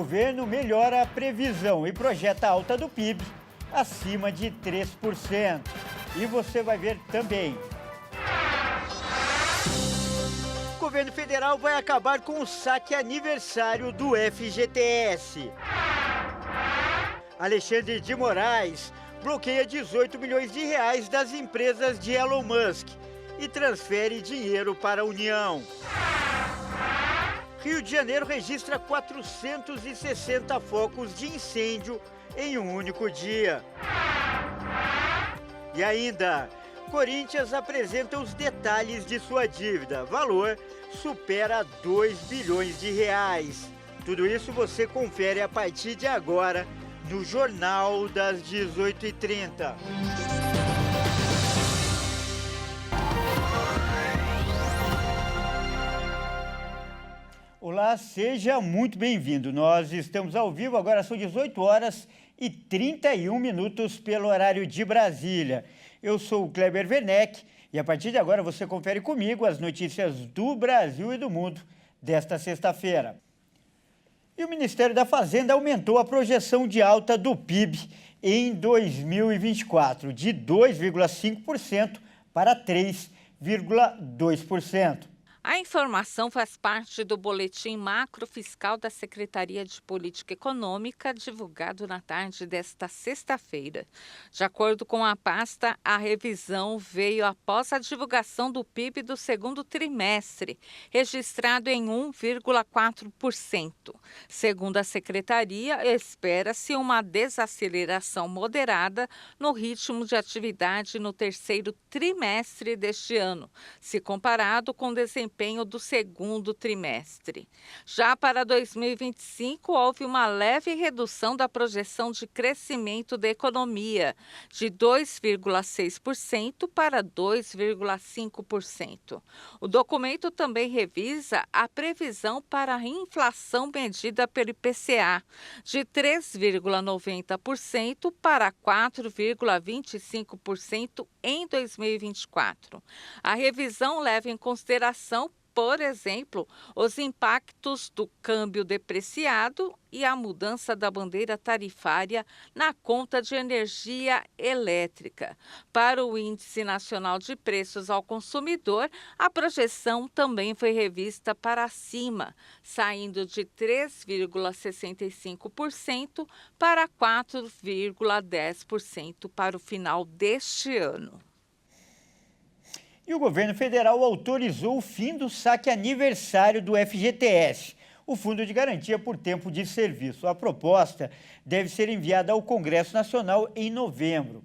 Governo melhora a previsão e projeta alta do PIB acima de 3%. E você vai ver também. O governo federal vai acabar com o saque aniversário do FGTS. Alexandre de Moraes bloqueia 18 milhões de reais das empresas de Elon Musk e transfere dinheiro para a União. Rio de Janeiro registra 460 focos de incêndio em um único dia. E ainda, Corinthians apresenta os detalhes de sua dívida. Valor supera 2 bilhões de reais. Tudo isso você confere a partir de agora no Jornal das 18h30. Olá, seja muito bem-vindo. Nós estamos ao vivo, agora são 18 horas e 31 minutos pelo horário de Brasília. Eu sou o Kleber Werneck e a partir de agora você confere comigo as notícias do Brasil e do mundo desta sexta-feira. E o Ministério da Fazenda aumentou a projeção de alta do PIB em 2024, de 2,5% para 3,2%. A informação faz parte do Boletim Macrofiscal da Secretaria de Política Econômica, divulgado na tarde desta sexta-feira. De acordo com a pasta, a revisão veio após a divulgação do PIB do segundo trimestre, registrado em 1,4%. Segundo a Secretaria, espera-se uma desaceleração moderada no ritmo de atividade no terceiro trimestre deste ano, se comparado com o desempenho do segundo trimestre. Já para 2025, houve uma leve redução da projeção de crescimento da economia, de 2,6% para 2,5%. O documento também revisa a previsão para a inflação medida pelo IPCA, de 3,90% para 4,25% em 2024. A revisão leva em consideração, por exemplo, os impactos do câmbio depreciado e a mudança da bandeira tarifária na conta de energia elétrica. Para o Índice Nacional de Preços ao Consumidor, a projeção também foi revista para cima, saindo de 3,65% para 4,10% para o final deste ano. E o governo federal autorizou o fim do saque aniversário do FGTS, o Fundo de Garantia por Tempo de Serviço. A proposta deve ser enviada ao Congresso Nacional em novembro.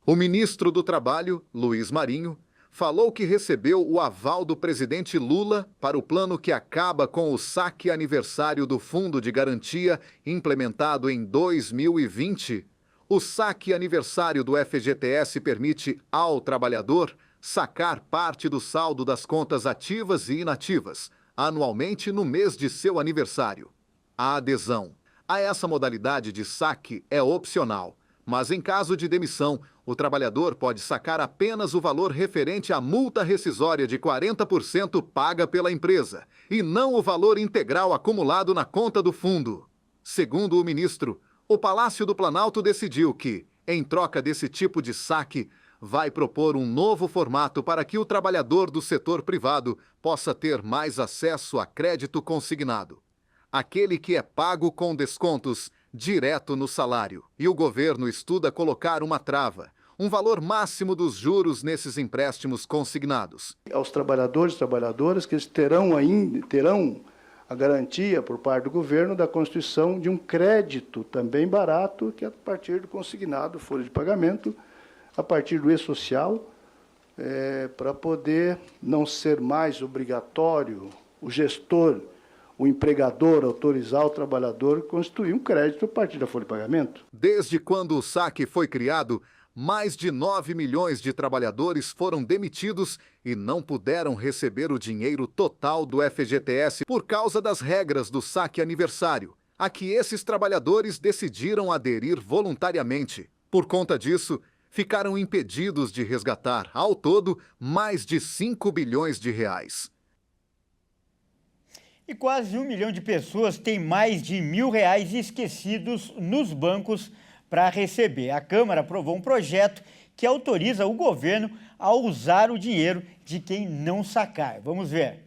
O ministro do Trabalho, Luiz Marinho, falou que recebeu o aval do presidente Lula para o plano que acaba com o saque aniversário do Fundo de Garantia implementado em 2020. O saque aniversário do FGTS permite ao trabalhador sacar parte do saldo das contas ativas e inativas, anualmente no mês de seu aniversário. A adesão a essa modalidade de saque é opcional, mas em caso de demissão, o trabalhador pode sacar apenas o valor referente à multa rescisória de 40% paga pela empresa, e não o valor integral acumulado na conta do fundo. Segundo o ministro, o Palácio do Planalto decidiu que, em troca desse tipo de saque, vai propor um novo formato para que o trabalhador do setor privado possa ter mais acesso a crédito consignado. Aquele que é pago com descontos direto no salário. E o governo estuda colocar uma trava, um valor máximo dos juros nesses empréstimos consignados. Aos trabalhadores e trabalhadoras que eles terão a garantia por parte do governo da constituição de um crédito também barato, que é a partir do consignado, folha de pagamento, a partir do e-social, para poder não ser mais obrigatório o gestor, o empregador, autorizar o trabalhador a constituir um crédito a partir da folha de pagamento. Desde quando o saque foi criado, mais de 9 milhões de trabalhadores foram demitidos e não puderam receber o dinheiro total do FGTS por causa das regras do saque aniversário, a que esses trabalhadores decidiram aderir voluntariamente. Por conta disso, ficaram impedidos de resgatar, ao todo, mais de 5 bilhões de reais. E quase 1 milhão de pessoas têm mais de R$ 1.000 esquecidos nos bancos para receber. A Câmara aprovou um projeto que autoriza o governo a usar o dinheiro de quem não sacar. Vamos ver.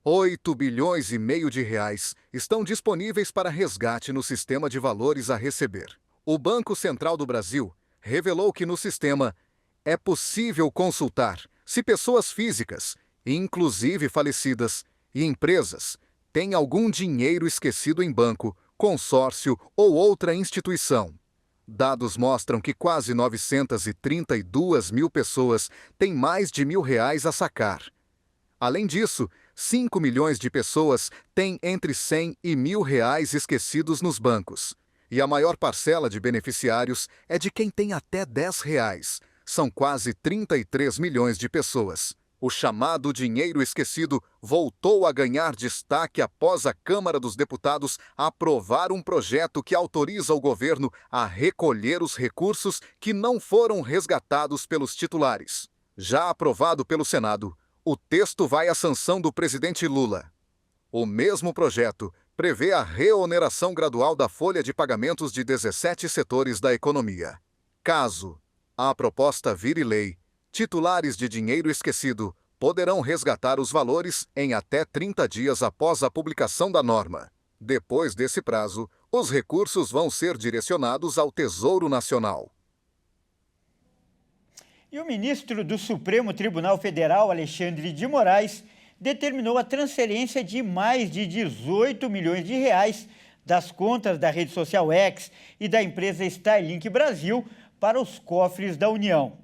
8,5 bilhões de reais estão disponíveis para resgate no sistema de valores a receber. O Banco Central do Brasil revelou que no sistema é possível consultar se pessoas físicas, inclusive falecidas, e empresas têm algum dinheiro esquecido em banco, consórcio ou outra instituição. Dados mostram que quase 932 mil pessoas têm mais de R$ 1.000 a sacar. Além disso, 5 milhões de pessoas têm entre R$ 100 e R$ 1.000 esquecidos nos bancos. E a maior parcela de beneficiários é de quem tem até R$ 10. São quase 33 milhões de pessoas. O chamado dinheiro esquecido voltou a ganhar destaque após a Câmara dos Deputados aprovar um projeto que autoriza o governo a recolher os recursos que não foram resgatados pelos titulares. Já aprovado pelo Senado, o texto vai à sanção do presidente Lula. O mesmo projeto prevê a reoneração gradual da folha de pagamentos de 17 setores da economia. Caso a proposta vire lei, titulares de dinheiro esquecido poderão resgatar os valores em até 30 dias após a publicação da norma. Depois desse prazo, os recursos vão ser direcionados ao Tesouro Nacional. E o ministro do Supremo Tribunal Federal, Alexandre de Moraes, determinou a transferência de mais de 18 milhões de reais das contas da rede social X e da empresa Starlink Brasil para os cofres da União.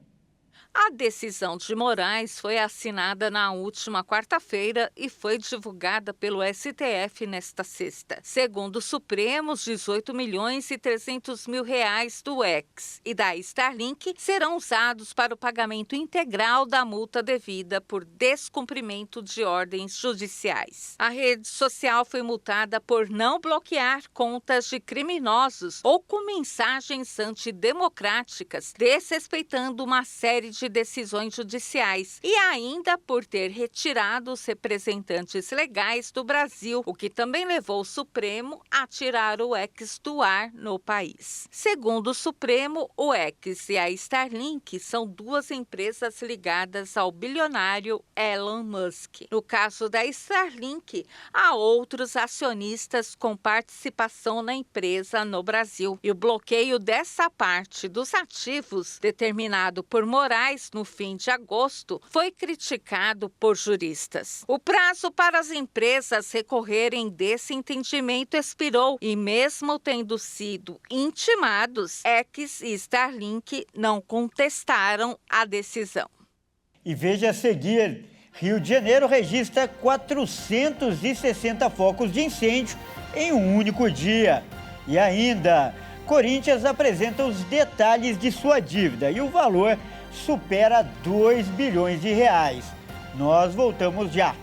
A decisão de Moraes foi assinada na última quarta-feira e foi divulgada pelo STF nesta sexta. Segundo o Supremo, os 18 milhões e 300 mil reais do X e da Starlink serão usados para o pagamento integral da multa devida por descumprimento de ordens judiciais. A rede social foi multada por não bloquear contas de criminosos ou com mensagens antidemocráticas, desrespeitando uma série de decisões judiciais e ainda por ter retirado os representantes legais do Brasil, o que também levou o Supremo a tirar o X do ar no país. Segundo o Supremo, o X e a Starlink são duas empresas ligadas ao bilionário Elon Musk. No caso da Starlink, há outros acionistas com participação na empresa no Brasil. E o bloqueio dessa parte dos ativos, determinado por Moraes no fim de agosto, foi criticado por juristas. O prazo para as empresas recorrerem desse entendimento expirou e, mesmo tendo sido intimados, X e Starlink não contestaram a decisão. E veja a seguir, Rio de Janeiro registra 460 focos de incêndio em um único dia. E ainda, Corinthians apresenta os detalhes de sua dívida e o valor supera 2 bilhões de reais. Nós voltamos já.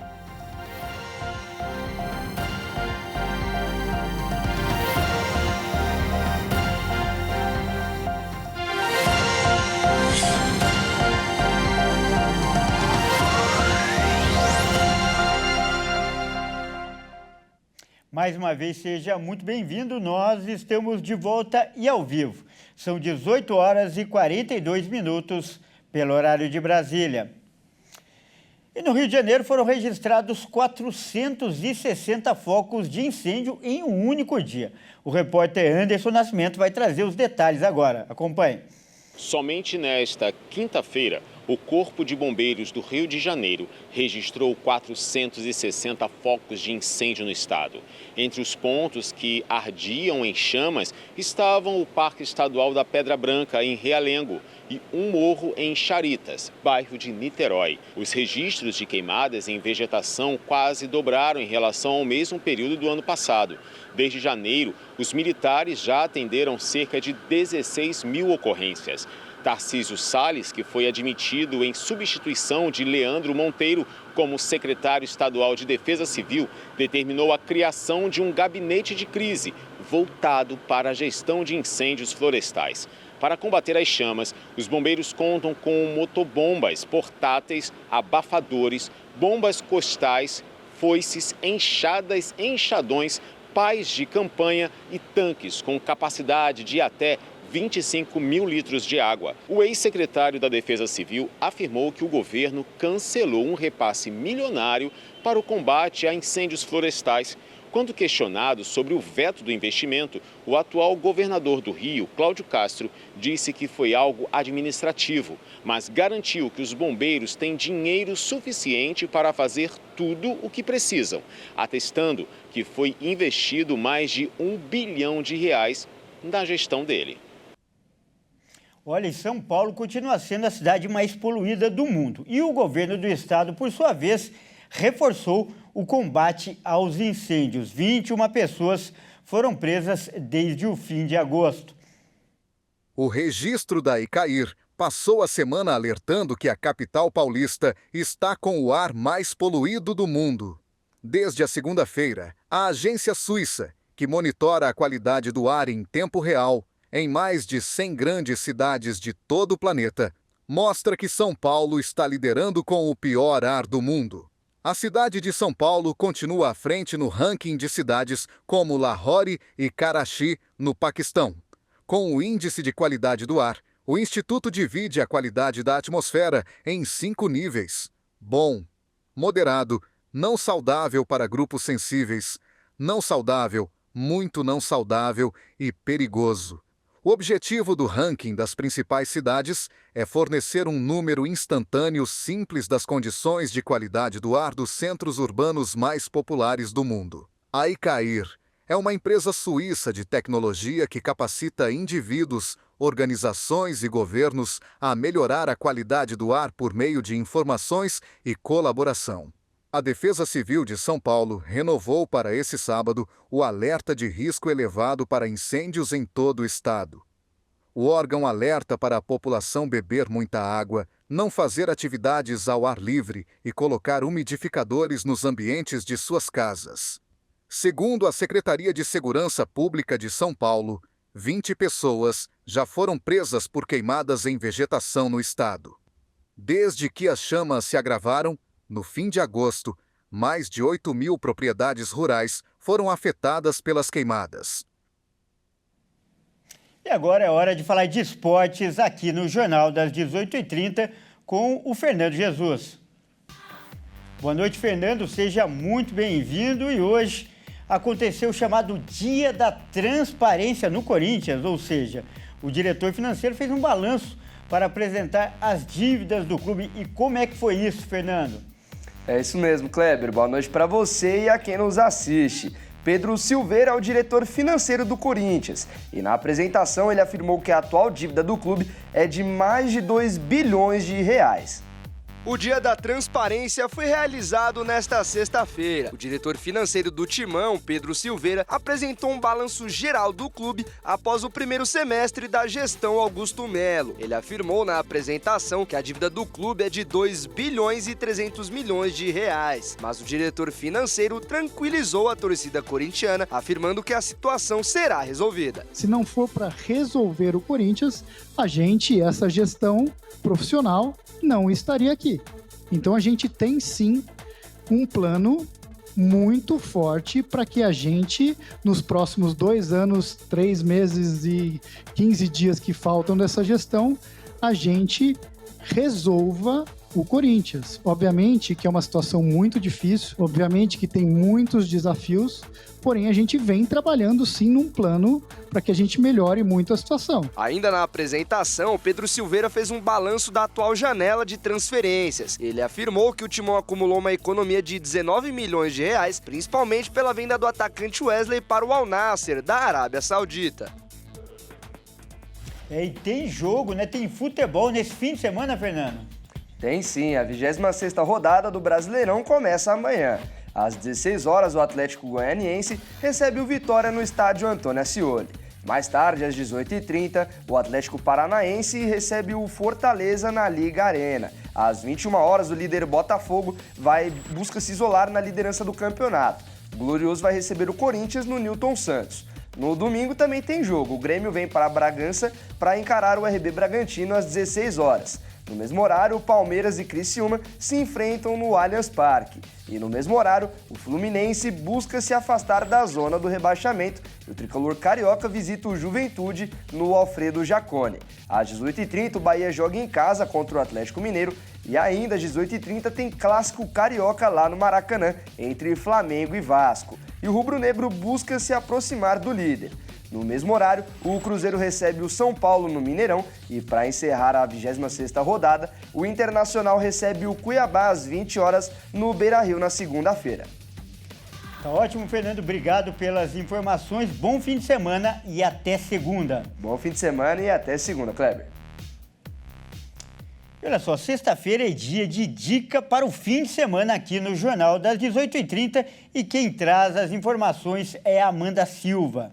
Mais uma vez, seja muito bem-vindo. Nós estamos de volta e ao vivo. São 18 horas e 42 minutos pelo horário de Brasília. E no Rio de Janeiro foram registrados 460 focos de incêndio em um único dia. O repórter Anderson Nascimento vai trazer os detalhes agora. Acompanhe. Somente nesta quinta-feira, o Corpo de Bombeiros do Rio de Janeiro registrou 460 focos de incêndio no estado. Entre os pontos que ardiam em chamas estavam o Parque Estadual da Pedra Branca, em Realengo, e um morro em Charitas, bairro de Niterói. Os registros de queimadas em vegetação quase dobraram em relação ao mesmo período do ano passado. Desde janeiro, os militares já atenderam cerca de 16 mil ocorrências. Tarcísio Salles, que foi admitido em substituição de Leandro Monteiro como secretário estadual de Defesa Civil, determinou a criação de um gabinete de crise voltado para a gestão de incêndios florestais. Para combater as chamas, os bombeiros contam com motobombas portáteis, abafadores, bombas costais, foices, enxadas, enxadões, pás de campanha e tanques com capacidade de até 25 mil litros de água. O ex-secretário da Defesa Civil afirmou que o governo cancelou um repasse milionário para o combate a incêndios florestais. Quando questionado sobre o veto do investimento, o atual governador do Rio, Cláudio Castro, disse que foi algo administrativo, mas garantiu que os bombeiros têm dinheiro suficiente para fazer tudo o que precisam, atestando que foi investido mais de R$1 bilhão na gestão dele. Olha, São Paulo continua sendo a cidade mais poluída do mundo. E o governo do estado, por sua vez, reforçou o combate aos incêndios. 21 pessoas foram presas desde o fim de agosto. O registro da ICAIR passou a semana alertando que a capital paulista está com o ar mais poluído do mundo. Desde a segunda-feira, a agência suíça, que monitora a qualidade do ar em tempo real, em mais de 100 grandes cidades de todo o planeta, mostra que São Paulo está liderando com o pior ar do mundo. A cidade de São Paulo continua à frente no ranking de cidades como Lahore e Karachi, no Paquistão. Com o índice de qualidade do ar, o Instituto divide a qualidade da atmosfera em 5 níveis: bom, moderado, não saudável para grupos sensíveis, não saudável, muito não saudável e perigoso. O objetivo do ranking das principais cidades é fornecer um número instantâneo simples das condições de qualidade do ar dos centros urbanos mais populares do mundo. A ICAIR é uma empresa suíça de tecnologia que capacita indivíduos, organizações e governos a melhorar a qualidade do ar por meio de informações e colaboração. A Defesa Civil de São Paulo renovou para esse sábado o alerta de risco elevado para incêndios em todo o estado. O órgão alerta para a população beber muita água, não fazer atividades ao ar livre e colocar umidificadores nos ambientes de suas casas. Segundo a Secretaria de Segurança Pública de São Paulo, 20 pessoas já foram presas por queimadas em vegetação no estado. Desde que as chamas se agravaram, no fim de agosto, mais de 8.000 propriedades rurais foram afetadas pelas queimadas. E agora é hora de falar de esportes aqui no Jornal das 18h30 com o Fernando Jesus. Boa noite, Fernando. Seja muito bem-vindo. E hoje aconteceu o chamado Dia da Transparência no Corinthians, ou seja, o diretor financeiro fez um balanço para apresentar as dívidas do clube. E como é que foi isso, Fernando? É isso mesmo, Kleber. Boa noite para você e a quem nos assiste. Pedro Silveira é o diretor financeiro do Corinthians e na apresentação ele afirmou que a atual dívida do clube é de mais de 2 bilhões de reais. O Dia da Transparência foi realizado nesta sexta-feira. O diretor financeiro do Timão, Pedro Silveira, apresentou um balanço geral do clube após o primeiro semestre da gestão Augusto Melo. Ele afirmou na apresentação que a dívida do clube é de 2 bilhões e 300 milhões de reais. Mas o diretor financeiro tranquilizou a torcida corintiana, afirmando que a situação será resolvida. Se não for para resolver o Corinthians, essa gestão profissional, não estaria aqui. Então a gente tem sim um plano muito forte para que a gente, nos próximos 2 anos, 3 meses e 15 dias que faltam dessa gestão, a gente resolva o Corinthians. Obviamente que é uma situação muito difícil, obviamente que tem muitos desafios, porém a gente vem trabalhando sim num plano para que a gente melhore muito a situação. Ainda na apresentação, Pedro Silveira fez um balanço da atual janela de transferências. Ele afirmou que o Timão acumulou uma economia de 19 milhões de reais, principalmente pela venda do atacante Wesley para o Al Nassr, da Arábia Saudita. E tem jogo, né? Tem futebol nesse fim de semana, Fernando? Tem sim, a 26ª rodada do Brasileirão começa amanhã. Às 16 horas, o Atlético Goianiense recebe o Vitória no estádio Antônio Ascioli. Mais tarde, às 18h30, o Atlético Paranaense recebe o Fortaleza na Liga Arena. Às 21 horas, o líder Botafogo busca se isolar na liderança do campeonato. O Glorioso vai receber o Corinthians no Newton Santos. No domingo também tem jogo. O Grêmio vem para Bragança para encarar o RB Bragantino às 16 horas. No mesmo horário, o Palmeiras e Criciúma se enfrentam no Allianz Parque. E no mesmo horário, o Fluminense busca se afastar da zona do rebaixamento e o tricolor carioca visita o Juventude no Alfredo Jaconi. Às 18h30, o Bahia joga em casa contra o Atlético Mineiro e ainda às 18h30 tem clássico carioca lá no Maracanã entre Flamengo e Vasco. E o rubro-negro busca se aproximar do líder. No mesmo horário, o Cruzeiro recebe o São Paulo no Mineirão e, para encerrar a 26ª rodada, o Internacional recebe o Cuiabá às 20 horas no Beira-Rio na segunda-feira. Tá ótimo, Fernando. Obrigado pelas informações. Bom fim de semana e até segunda. Bom fim de semana e até segunda, Kleber. Olha só, sexta-feira é dia de dica para o fim de semana aqui no Jornal das 18h30 e quem traz as informações é a Amanda Silva.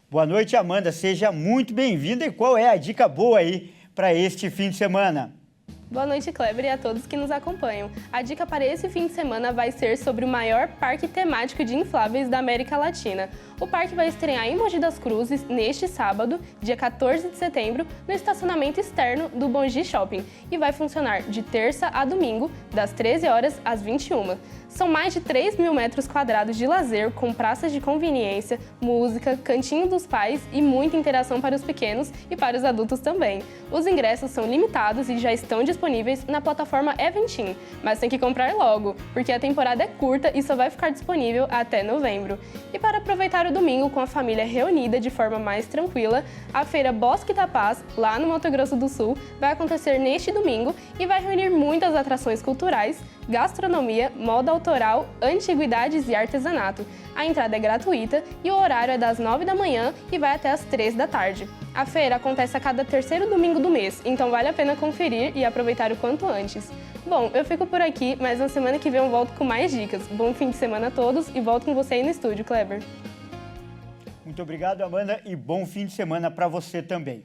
Boa noite, Amanda. Seja muito bem-vinda. E qual é a dica boa aí para este fim de semana? Boa noite, Kleber, e a todos que nos acompanham. A dica para esse fim de semana vai ser sobre o maior parque temático de infláveis da América Latina. O parque vai estrear em Mogi das Cruzes neste sábado, dia 14 de setembro, no estacionamento externo do Bongi Shopping e vai funcionar de terça a domingo, das 13 horas às 21h. São mais de 3 mil metros quadrados de lazer, com praças de conveniência, música, cantinho dos pais e muita interação para os pequenos e para os adultos também. Os ingressos são limitados e já estão disponíveis na plataforma Eventim, mas tem que comprar logo, porque a temporada é curta e só vai ficar disponível até novembro. E para aproveitar o domingo com a família reunida de forma mais tranquila, a feira Bosque da Paz, lá no Mato Grosso do Sul, vai acontecer neste domingo e vai reunir muitas atrações culturais, gastronomia, moda autoral, antiguidades e artesanato. A entrada é gratuita e o horário é das 9 da manhã e vai até as 3 da tarde. A feira acontece a cada terceiro domingo do mês, então vale a pena conferir e aproveitar o quanto antes. Bom, eu fico por aqui, mas na semana que vem eu volto com mais dicas. Bom fim de semana a todos e volto com você aí no estúdio, Kleber. Muito obrigado, Amanda, e bom fim de semana para você também.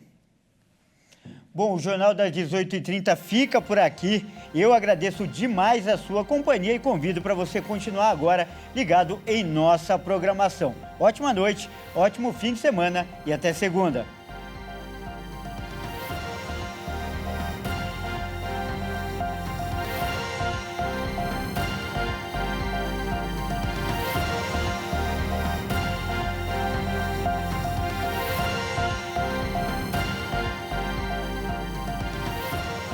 Bom, o Jornal das 18h30 fica por aqui. Eu agradeço demais a sua companhia e convido para você continuar agora ligado em nossa programação. Ótima noite, ótimo fim de semana e até segunda.